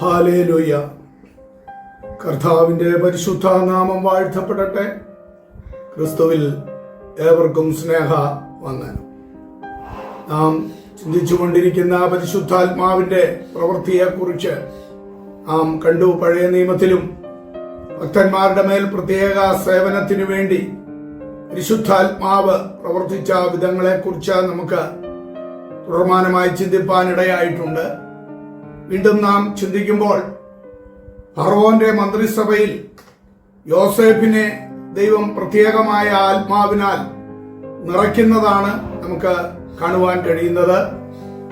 Hallelujah. കർത്താവിന്റെ പരിശുദ്ധ നാമം വാഴ്ത്തപ്പെടട്ടെ. ക്രിസ്തുവിൽ ഏവർക്കും സ്നേഹ വന്ദനം. നാം ചിന്തിച്ചുകൊണ്ടിരിക്കുന്ന പരിശുദ്ധാത്മാവിന്റെ പ്രവൃത്തിയെക്കുറിച്ച് നാം കണ്ടു. പഴയ നിയമത്തിലും ഭക്തന്മാരുടെ മേൽ പ്രത്യേക സേവനത്തിനു വേണ്ടി പരിശുദ്ധാത്മാവ് പ്രവർത്തിച്ച വിധങ്ങളെക്കുറിച്ച് നമുക്ക് തുടർമാനമായി ചിന്തിപ്പാനിടയായിട്ടുണ്ട്. വീണ്ടും നാം ചിന്തിക്കുമ്പോൾ ഫറവോന്റെ മന്ത്രിസഭയിൽ യോസേഫിനെ ദൈവം പ്രത്യേകമായ ആത്മാവിനാൽ നിറയ്ക്കുന്നതാണ് നമുക്ക് കാണുവാൻ കഴിയുന്നത്.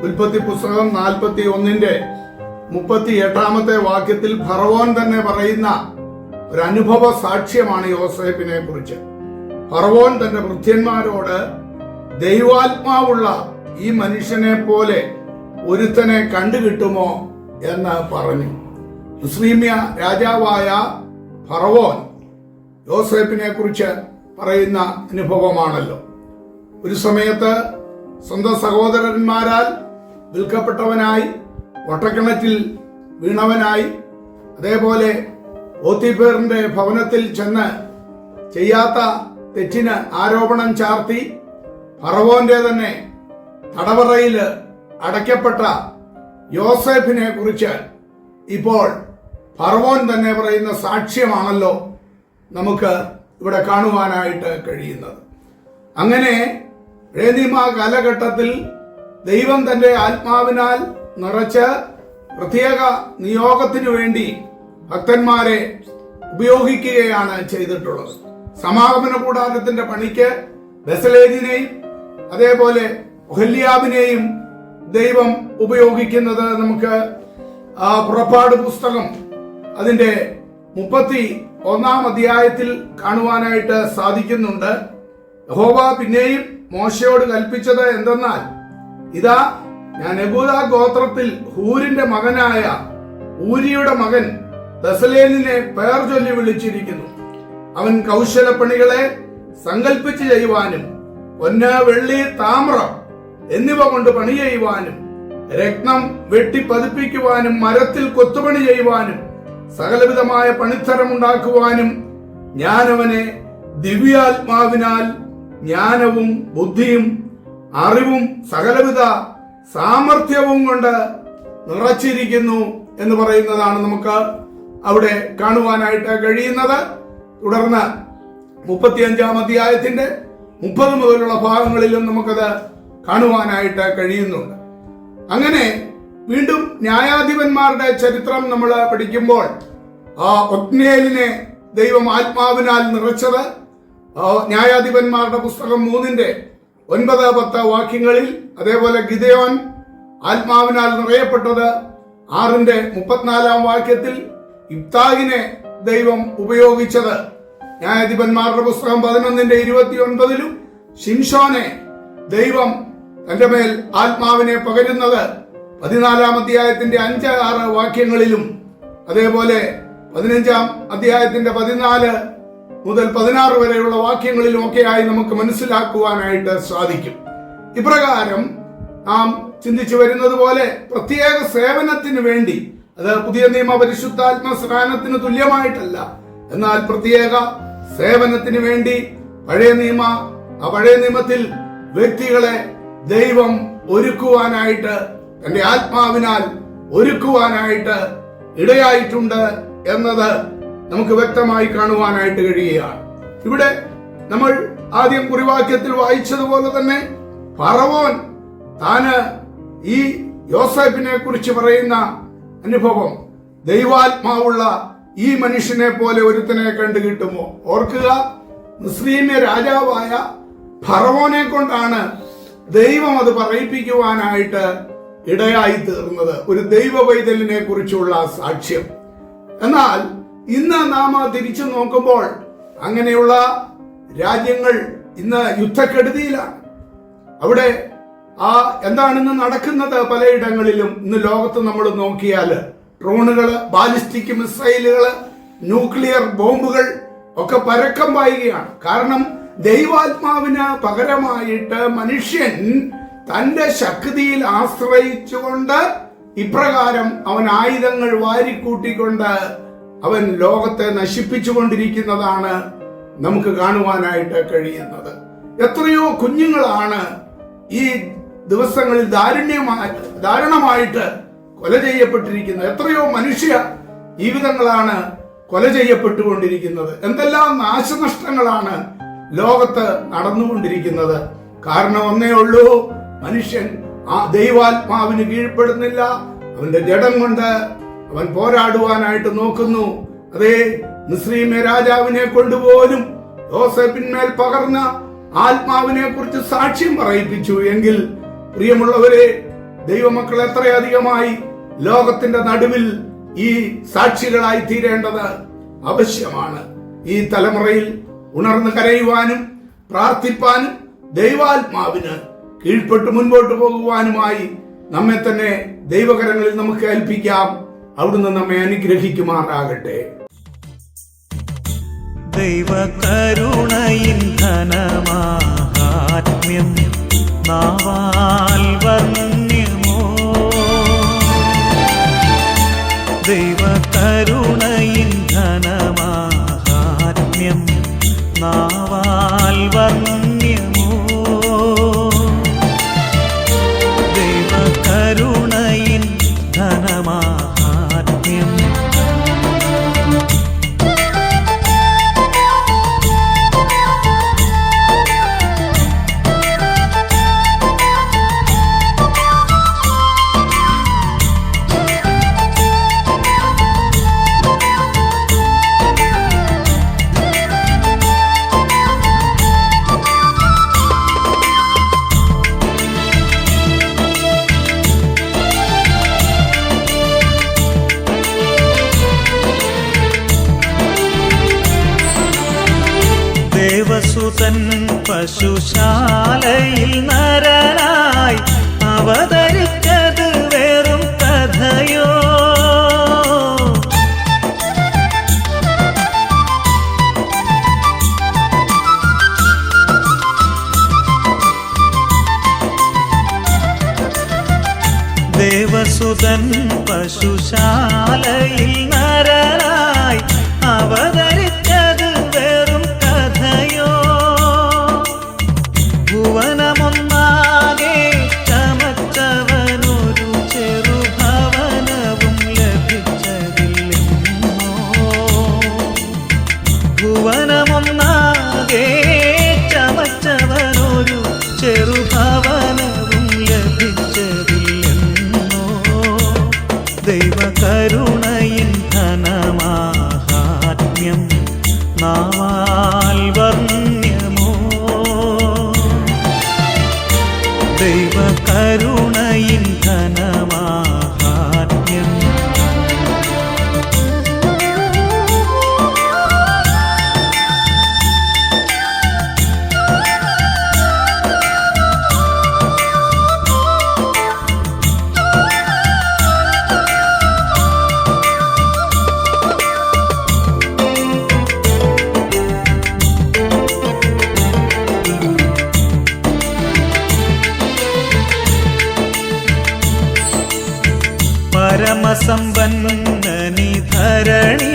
ഉൽപ്പത്തി പുസ്തകം 41:38 വാക്യത്തിൽ ഫറവോൻ തന്നെ പറയുന്ന ഒരു അനുഭവ സാക്ഷ്യമാണ് യോസേഫിനെ കുറിച്ച്. ഫറവോൻ തന്റെ ഭൃത്യന്മാരോട് ദൈവാത്മാവുള്ള ഈ മനുഷ്യനെ പോലെ ഒരുത്തനെ കണ്ടുകിട്ടുമോ എന്ന് പറഞ്ഞു. മുസ്ലിമ്യ രാജാവായ ഫറവോൻ യോസേഫിനെ കുറിച്ച് പറയുന്ന അനുഭവമാണല്ലോ. ഒരു സമയത്ത് സ്വന്തം സഹോദരന്മാരാൽ വിൽക്കപ്പെട്ടവനായി, വട്ടക്കിണറ്റിൽ വീണവനായി, അതേപോലെ പോത്തിഫേറിന്റെ ഭവനത്തിൽ ചെന്ന് ചെയ്യാത്ത തെറ്റിന് ആരോപണം ചാർത്തി ഫറവോന്റെ തന്നെ തടവറയിൽ അടയ്ക്കപ്പെട്ട യോസേഫിനെ കുറിച്ച് ഇപ്പോൾ ഫറവോൻ തന്നെ പറയുന്ന സാക്ഷ്യമാണല്ലോ നമുക്ക് ഇവിടെ കാണുവാനായിട്ട് കഴിയുന്നത്. അങ്ങനെ പഴയ കാലഘട്ടത്തിൽ ദൈവം തന്റെ ആത്മാവിനാൽ നിറച്ച് പ്രത്യേക നിയോഗത്തിനു വേണ്ടി ഭക്തന്മാരെ ഉപയോഗിക്കുകയാണ് ചെയ്തിട്ടുള്ളത്. സമാഗമന കൂടാരത്തിന്റെ പണിക്ക് ബെസലേലിനെയും അതേപോലെ ഒഹല്യാബിനെയും ദൈവം ഉപയോഗിക്കുന്നത് നമുക്ക് പുറപ്പാട് പുസ്തകം അതിന്റെ 31 കാണുവാനായിട്ട് സാധിക്കുന്നുണ്ട്. യഹോവ പിന്നെയും മോശയോട് കൽപ്പിച്ചത് എന്തെന്നാൽ, ഇതാ ഞാൻ യഹൂദാ ഗോത്രത്തിൽ ഹൂരിന്റെ മകനായ ഊരിയുടെ മകൻ ബെസലേലിനെ പേർ ചൊല്ലി വിളിച്ചിരിക്കുന്നു. അവൻ കൗശലപ്പണികളെ സങ്കൽപ്പിച്ച് ചെയ്യുവാനും പൊന്ന്, വെള്ളി, താമ്രം എന്നിവ കൊണ്ട് പണി ചെയ്യുവാനും, രത്നം വെട്ടി പതിപ്പിക്കുവാനും, മരത്തിൽ കൊത്തുപണി ചെയ്യുവാനും, സകലവിധമായ പണിത്തരമുണ്ടാക്കുവാനും ഞാൻ അവനെ ദിവ്യാത്മാവിനാൽ ജ്ഞാനവും ബുദ്ധിയും അറിവും സകലവിധ സാമർഥ്യവും കൊണ്ട് നിറച്ചിരിക്കുന്നു എന്ന് പറയുന്നതാണ് നമുക്ക് അവിടെ കാണുവാനായിട്ട് കഴിയുന്നത്. തുടർന്ന് 35 30 മുതലുള്ള ഭാഗങ്ങളിലും നമുക്കത് കാണുവാനായിട്ട് കഴിയുന്നുണ്ട്. അങ്ങനെ വീണ്ടും ന്യായാധിപന്മാരുടെ ചരിത്രം നമ്മൾ പഠിക്കുമ്പോൾ ഒത്നിയേലിനെ ദൈവം ആത്മാവിനാൽ നിറച്ചത് ന്യായാധിപന്മാരുടെ പുസ്തകം 3:9-10 വാക്യങ്ങളിൽ, അതേപോലെ ഗിദെയോൻ ആത്മാവിനാൽ നിറയപ്പെട്ടത് 6:34 വാക്യത്തിൽ, ഇബ്താഹിനെ ദൈവം ഉപയോഗിച്ചത് ന്യായാധിപന്മാരുടെ പുസ്തകം 11:29 ശിംശോനെ ദൈവം തന്റെ മേൽ ആത്മാവിനെ പകരുന്നത് 14 5-6 വാക്യങ്ങളിലും, അതേപോലെ 15 14 മുതൽ 16 വരെയുള്ള വാക്യങ്ങളിലും ഒക്കെയായി നമുക്ക് മനസ്സിലാക്കുവാനായിട്ട് സാധിക്കും. ഇപ്രകാരം നാം ചിന്തിച്ചു വരുന്നത് പോലെ പ്രത്യേക സേവനത്തിന് വേണ്ടി, അത് പുതിയ നിയമ പരിശുദ്ധാത്മ സ്നാനത്തിന് തുല്യമായിട്ടല്ല, എന്നാൽ പ്രത്യേക സേവനത്തിന് വേണ്ടി പഴയ നിയമത്തിൽ വ്യക്തികളെ ദൈവം ഒരുക്കുവാനായിട്ട്, തന്റെ ആത്മാവിനാൽ ഒരുക്കുവാനായിട്ട് ഇടയായിട്ടുണ്ട് എന്നത് നമുക്ക് വ്യക്തമായി കാണുവാനായിട്ട് കഴിയുകയാണ്. ഇവിടെ നമ്മൾ ആദ്യം കുറിവാക്യത്തിൽ വായിച്ചതുപോലെ തന്നെ ഫറവോൻ താന് ഈ യോസേഫിനെ കുറിച്ച് പറയുന്ന അനുഭവം, ദൈവാത്മാവുള്ള ഈ മനുഷ്യനെ പോലെ ഒരുത്തനെ കണ്ടുകിട്ടുമോ? ഓർക്കുക, മുസ്ലിമ്യ രാജാവായ ഫറവോനെ കൊണ്ടാണ് ദൈവം അത് പറയിപ്പിക്കുവാനായിട്ട് ഇടയായി തീർന്നത്, ഒരു ദൈവ പൈതലിനെ കുറിച്ചുള്ള സാക്ഷ്യം. എന്നാൽ ഇന്ന് നാം തിരിച്ചു നോക്കുമ്പോൾ അങ്ങനെയുള്ള രാജ്യങ്ങൾ ഇന്ന് യുദ്ധക്കെടുതിയിലാണ്. അവിടെ എന്താണിന്ന് നടക്കുന്നത്? പലയിടങ്ങളിലും ഇന്ന് ലോകത്ത് നമ്മൾ നോക്കിയാൽ ഡ്രോണുകള്, ബാലിസ്റ്റിക് മിസൈലുകള്, ന്യൂക്ലിയർ ബോംബുകൾ ഒക്കെ പരക്കം പായുകയാണ്. കാരണം ദൈവാത്മാവിന് പകരമായിട്ട് മനുഷ്യൻ തന്റെ ശക്തിയിൽ ആശ്രയിച്ചുകൊണ്ട് ഇപ്രകാരം അവൻ ആയുധങ്ങൾ വാരിക്കൂട്ടിക്കൊണ്ട് അവൻ ലോകത്തെ നശിപ്പിച്ചുകൊണ്ടിരിക്കുന്നതാണ് നമുക്ക് കാണുവാനായിട്ട് കഴിയുന്നത്. എത്രയോ കുഞ്ഞുങ്ങളാണ് ഈ ദിവസങ്ങളിൽ ദാരുണമായിട്ട് കൊല ചെയ്യപ്പെട്ടിരിക്കുന്നത്. എത്രയോ മനുഷ്യ ജീവിതങ്ങളാണ് കൊല ചെയ്യപ്പെട്ടുകൊണ്ടിരിക്കുന്നത്. എന്തെല്ലാം നാശനഷ്ടങ്ങളാണ് ലോകത്ത് നടന്നുകൊണ്ടിരിക്കുന്നത്. കാരണം ഒന്നേ ഉള്ളൂ, മനുഷ്യൻ ആ ദൈവാത്മാവിന് കീഴ്പ്പെടുന്നില്ല. അവന്റെ ജഡം കൊണ്ട് അവൻ പോരാടുവാനായിട്ട് നോക്കുന്നു. അതേ, മിസ്രയീമ രാജാവിനെ കൊണ്ടുപോലും യോസേഫിന്മേൽ പകർന്ന ആത്മാവിനെ കുറിച്ച് സാക്ഷ്യം പറയിപ്പിച്ചു. എങ്കിൽ പ്രിയമുള്ളവരെ, ദൈവമക്കൾ എത്രയധികമായി ലോകത്തിന്റെ നടുവിൽ ഈ സാക്ഷികളായി തീരേണ്ടത് ആവശ്യമാണ്. ഈ തലമുറയിൽ ഉണർന്ന് കരയുവാനും പ്രാർത്ഥിപ്പാനും ദൈവാത്മാവിന് കീഴ്പ്പെട്ട് മുൻപോട്ട് പോകുവാനുമായി നമ്മെ തന്നെ ദൈവകരങ്ങളിൽ നമുക്ക് ഏൽപ്പിക്കാം. അവിടുന്ന് നമ്മെ അനുഗ്രഹിക്കുമാറാകട്ടെ. ദൈവകരുണയിൻ ഘനമാഹാത്മ്യം നാവാൽ വർണ്ണ്യമോ. ദൈവകരുണയിൻ ഘനമാഹാത്മ്യം നാവാൽ വർണ്ണ്യമോ. ദൈവകരുണയിൻ ഘനമാഹാത്മ്യം. ദേവസുതൻ പശുശാലയിൽ നരനായി അവതരിച്ചത് വെറും കഥയോ. ദേവസുതൻ പശുശാലയിൽ നരനായി അവതരിച്ചത് വെറും കഥയോ. ഭുവനമൊന്നാകെ ചമച്ചവനൊരു ചെറുഭവനവും ലഭിച്ചതില്ലെന്നോ. ഭുവനമൊന്നാകെ ചമച്ചവനൊരു ചെറുഭവനവും ലഭിച്ചതില്ലെന്നോ. ദൈവകരുണയിൻ ഘനമാഹാത്മ്യം നാവാൽ വർണ്ണ്യമോ. ദൈവകരുണയിൻ ഘനമാഹാത്മ്യം. പരമസമ്പന്നനി ധരണി